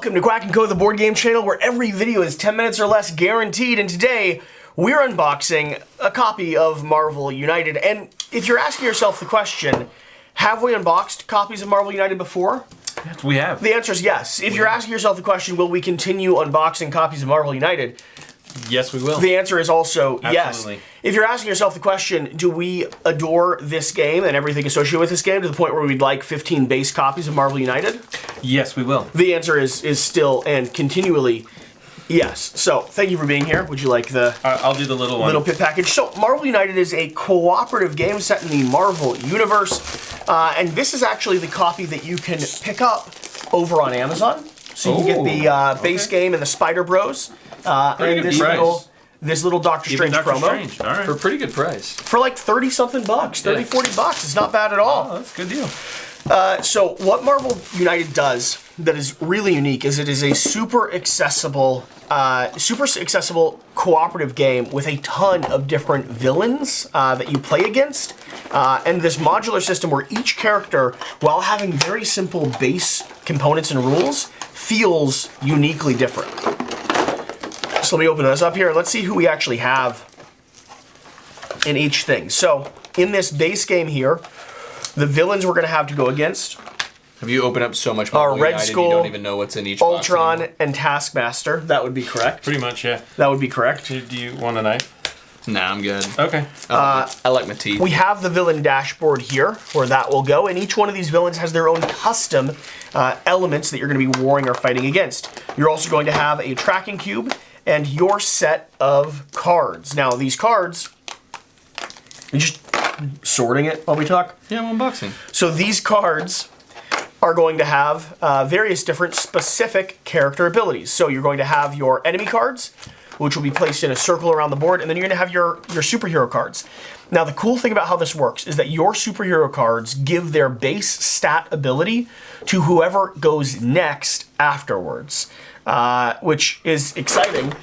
Welcome to Quack Co, the board game channel where every video is 10 minutes or less guaranteed, and today we're unboxing a copy of Marvel United. And if you're asking yourself the question, have we unboxed copies of Marvel United before? Yes, we have. The answer is yes. If you're asking yourself the question, will we continue unboxing copies of Marvel United? Yes, we will. The answer is also Absolutely. yes. If you're asking yourself the question, do we adore this game and everything associated with this game to the point where we'd like 15 base copies of Marvel United? Yes, we will. The answer is still and continually yes. So, thank you for being here. Would you like the I'll do the little one. little pit package? So, Marvel United is a cooperative game set in the Marvel universe, and this is actually the copy that you can pick up over on Amazon. So you can get the base game and the Spider Bros, and this little Doctor Strange promo. Strange. All right. For a pretty good price. For like 30-something bucks, 30, 40 bucks. It's not bad at all. Oh, that's a good deal. So what Marvel United does that is really unique is it is a super accessible cooperative game with a ton of different villains that you play against, and this modular system where each character, while having very simple base components and rules, feels uniquely different. So let me open this up here. Let's see who we actually have in each thing. So in this base game here, the villains we're going to have to go against Have you opened up so much Marvel Red United, Skull, you don't even know what's in each box Ultron, anymore? and Taskmaster. That would be correct. Pretty much, yeah. That would be correct. Do you want a knife? Nah, I'm good. Okay. I like my teeth. We have the villain dashboard here, where that will go, and each one of these villains has their own custom elements that you're going to be warring or fighting against. You're also going to have a tracking cube and your set of cards. Now, these cards, you're just sorting it while we talk? Yeah, I'm unboxing. So these cards are going to have various different specific character abilities. So you're going to have your enemy cards, which will be placed in a circle around the board, and then you're going to have your superhero cards. Now, the cool thing about how this works is that your superhero cards give their base stat ability to whoever goes next afterwards, which is exciting.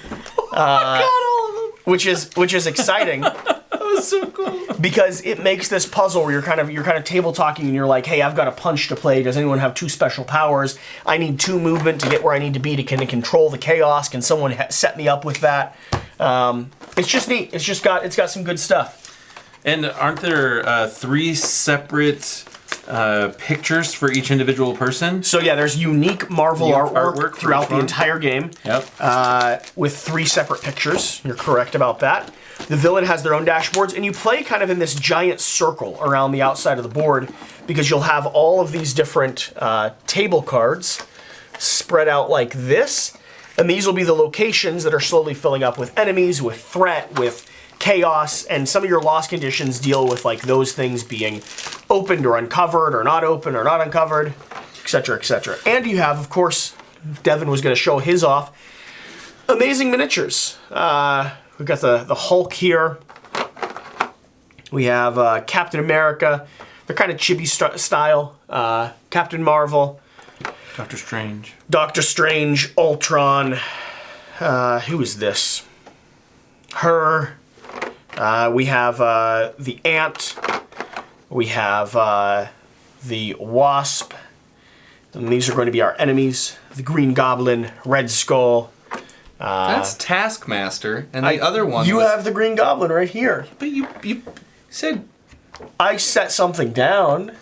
Which is exciting. That was so cool. Because it makes this puzzle where you're kind of table talking and you're like, hey, I've got a punch to play. Does anyone have 2 special powers? I need 2 movement to get where I need to be to kind of control the chaos. Can someone set me up with that? It's just neat. It's got some good stuff. And aren't there 3 separate pictures for each individual person? So yeah, there's unique Marvel artwork for throughout each the one? entire game. Yep. With 3 separate pictures. You're correct about that. The villain has their own dashboards, and you play kind of in this giant circle around the outside of the board because you'll have all of these different table cards spread out like this, and these will be the locations that are slowly filling up with enemies, with threat, with chaos, and some of your loss conditions deal with like those things being opened or uncovered or not open or not uncovered, etc., etc. And you have, of course, Devon was going to show his off, amazing miniatures. We've got the Hulk here. We have Captain America. They're kind of chibi style. Captain Marvel. Doctor Strange. Doctor Strange. Ultron. Who is this? Her. We have the Ant. We have the Wasp. And these are going to be our enemies. The Green Goblin. Red Skull. That's Taskmaster, and the other one You have the Green Goblin right here. But you said... I set something down.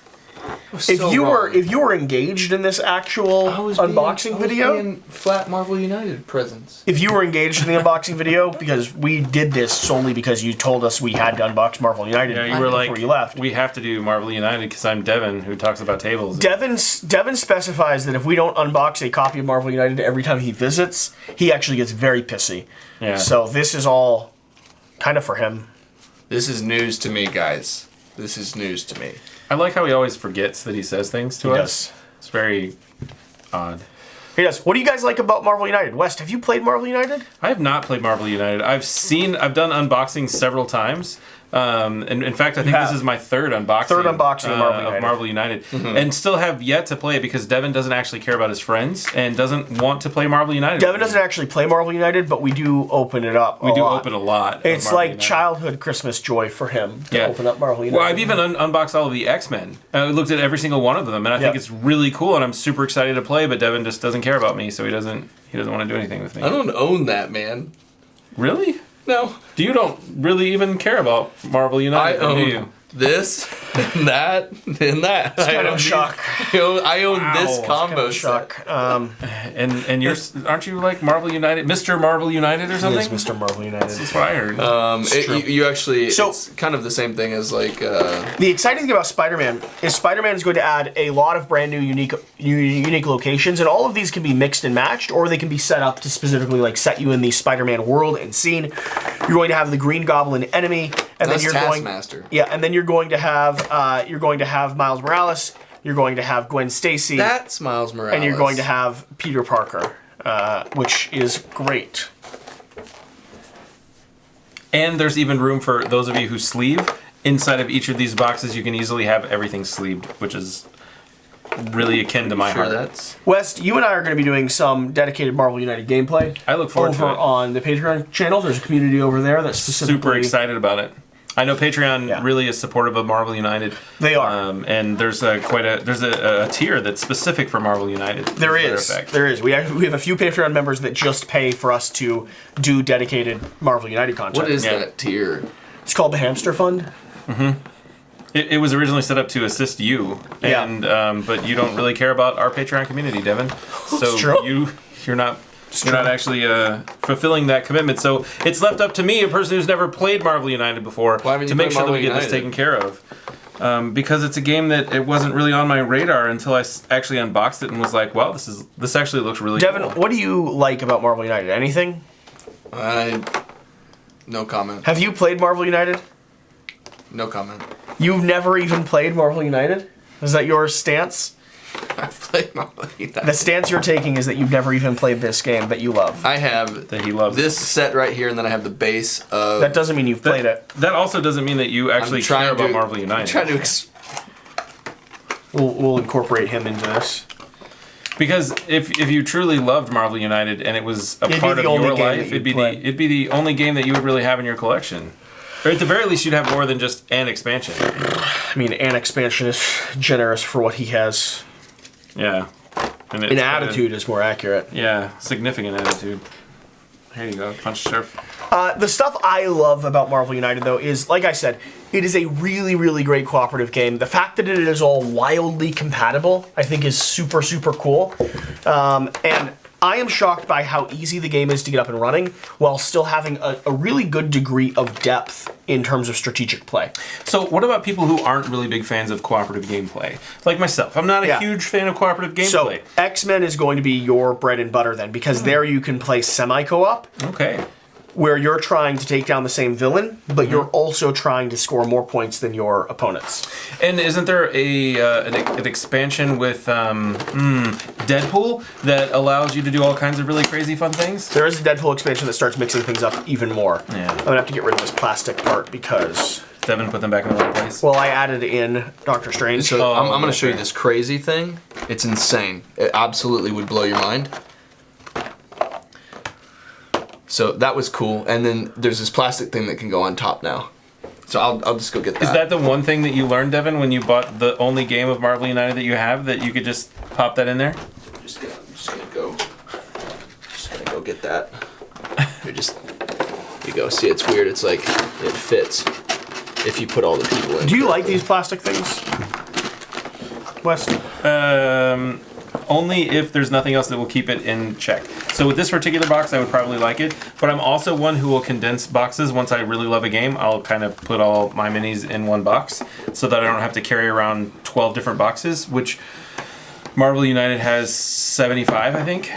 If you were engaged in this actual unboxing video, being flat Marvel United presents. if you were engaged in the unboxing video, because we did this solely because you told us we had to unbox Marvel United Yeah, you were like, before you left. we have to do Marvel United because I'm Devon, who talks about tables. Devon specifies that if we don't unbox a copy of Marvel United every time he visits, he actually gets very pissy. Yeah. So this is all kind of for him. This is news to me, guys. This is news to me. I like how he always forgets that he says things to us. It's very odd. He does. What do you guys like about Marvel United? West, have you played Marvel United? I have not played Marvel United. I've done unboxings several times, And in fact, I think this is my third unboxing. Third unboxing of Marvel United. And still have yet to play it because Devon doesn't actually care about his friends and doesn't want to play Marvel United. Devon doesn't actually play Marvel United, but we do open it up. We do open a lot. It's like childhood Christmas joy for him to open up Marvel United. Well, I've even unboxed all of the X-Men. I looked at every single one of them, and I think it's really cool, and I'm super excited to play. But Devon just doesn't care about me, so he doesn't want to do anything with me. I don't own that, man. Really? No. You don't really even care about Marvel United, do you? This and that and that. It's kind of a shock. I own this combo shock. And you're aren't you like Marvel United, Mr. Marvel United or something? It is Mr. Marvel United. That's what I heard. You actually, so, it's kind of the same thing as like. The exciting thing about Spider-Man is Spider-Man is going to add a lot of brand new unique locations, and all of these can be mixed and matched, or they can be set up to specifically like set you in the Spider-Man world and scene. You're going to have the Green Goblin enemy, and then you're Taskmaster. and then you're going to have Miles Morales. You're going to have Gwen Stacy. That's Miles Morales. And you're going to have Peter Parker, which is great. And there's even room for those of you who sleeve. Inside of each of these boxes, you can easily have everything sleeved, which is really akin to my heart. Wes, you and I are going to be doing some dedicated Marvel United gameplay. I look forward to it. Over on the Patreon channel. There's a community over there that's specifically... Super excited about it. I know Patreon really is supportive of Marvel United. They are. And there's a tier that's specific for Marvel United. There is. We have a few Patreon members that just pay for us to do dedicated Marvel United content. What is that tier? It's called the Hamster Fund. Mm-hmm. It was originally set up to assist you, and but you don't really care about our Patreon community, Devon. So you're not actually fulfilling that commitment. So it's left up to me, a person who's never played Marvel United before, to make sure that we get this taken care of. Because it's a game that it wasn't really on my radar until I actually unboxed it and was like, wow, this actually looks really Devon, cool. what do you like about Marvel United? Anything? No comment. Have you played Marvel United? No comment. You've never even played Marvel United? Is that your stance? I've played Marvel United. The stance you're taking is that you've never even played this game that you love. I have that he loves this set right here, and then I have the base of... That doesn't mean you've played it. That also doesn't mean that you actually care about Marvel United. I'm trying to... We'll incorporate him into this. Because if you truly loved Marvel United and it was a part of your life, it'd be the only game that you would really have in your collection. Or at the very least, you'd have more than just an expansion. I mean, an expansion is generous for what he has. Yeah. And an attitude is more accurate. Yeah, significant attitude. Here you go, punch surf. The stuff I love about Marvel United, though, is, like I said, it is a really, really great cooperative game. The fact that it is all wildly compatible, I think, is super, super cool. And I am shocked by how easy the game is to get up and running while still having a really good degree of depth in terms of strategic play. So what about people who aren't really big fans of cooperative gameplay? Like myself. I'm not a huge fan of cooperative gameplay. So X-Men is going to be your bread and butter then, because there you can play semi-co-op. Okay. Where you're trying to take down the same villain, but you're also trying to score more points than your opponents. And isn't there an expansion with Deadpool that allows you to do all kinds of really crazy fun things? There is a Deadpool expansion that starts mixing things up even more. Yeah. I'm gonna have to get rid of this plastic part because... Devon put them back in the right place. Well, I added in Doctor Strange. So I'm going to show you this crazy thing. It's insane. It absolutely would blow your mind. So that was cool, and then there's this plastic thing that can go on top now. So I'll just go get that. Is that the one thing that you learned, Devon, when you bought the only game of Marvel United that you have, that you could just pop that in there? I'm just gonna go get that. Here you go. See, it's weird. It's like it fits if you put all the people in. Do you like these plastic things, Wes? Only if there's nothing else that will keep it in check. So with this particular box, I would probably like it, but I'm also one who will condense boxes. Once I really love a game, I'll kind of put all my minis in one box so that I don't have to carry around 12 different boxes, which Marvel United has 75, I think.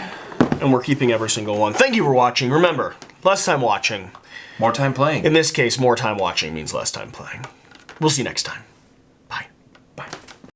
And we're keeping every single one. Thank you for watching. Remember, less time watching. More time playing. In this case, more time watching means less time playing. We'll see you next time.